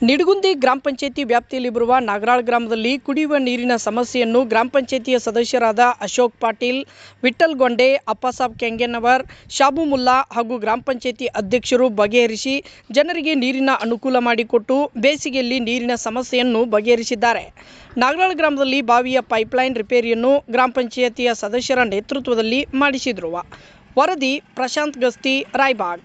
ನಿಡಗುಂದಿ ಗ್ರಾಮ ಪಂಚಾಯತಿ ವ್ಯಾಪ್ತಿಯಲ್ಲಿ ಬರುವ ನಾಗರಾಳ್ ಗ್ರಾಮದಲ್ಲಿ ಕುಡಿಯುವ ನೀರಿನ ಸಮಸ್ಯೆಯನ್ನು ಗ್ರಾಮ ಪಂಚಾಯತಿಯ ಸದಸ್ಯರಾದ ಅಶೋಕ್ ಪಾಟೀಲ್, ವಿಠ್ಠಲ್ ಗೊಂಡೆ, ಅಪ್ಪಸಾಬ್ ಕೆಂಗೇನವರ್, ಶಾಬು ಮುಲ್ಲಾ ಹಾಗೂ ಗ್ರಾಮ ಪಂಚಾಯತಿ ಅಧ್ಯಕ್ಷರು ಬಗೆಹರಿಸಿ ಜನರಿಗೆ ನೀರಿನ ಅನುಕೂಲ ಮಾಡಿಕೊಟ್ಟು ಬೇಸಿಗೆಯಲ್ಲಿ ನೀರಿನ ಸಮಸ್ಯೆಯನ್ನು ಬಗೆಹರಿಸಿದ್ದಾರೆ. ನಾಗರಾಳ್ ಗ್ರಾಮದಲ್ಲಿ ಬಾವಿಯ ಪೈಪ್ಲೈನ್ ರಿಪೇರಿಯನ್ನು ಗ್ರಾಮ ಪಂಚಾಯತಿಯ ಸದಸ್ಯರ ನೇತೃತ್ವದಲ್ಲಿ ಮಾಡಿಸಿದರು. ವರದಿ ಪ್ರಶಾಂತ್ ಗಸ್ತಿ, ರಾಯಬಾಗ್.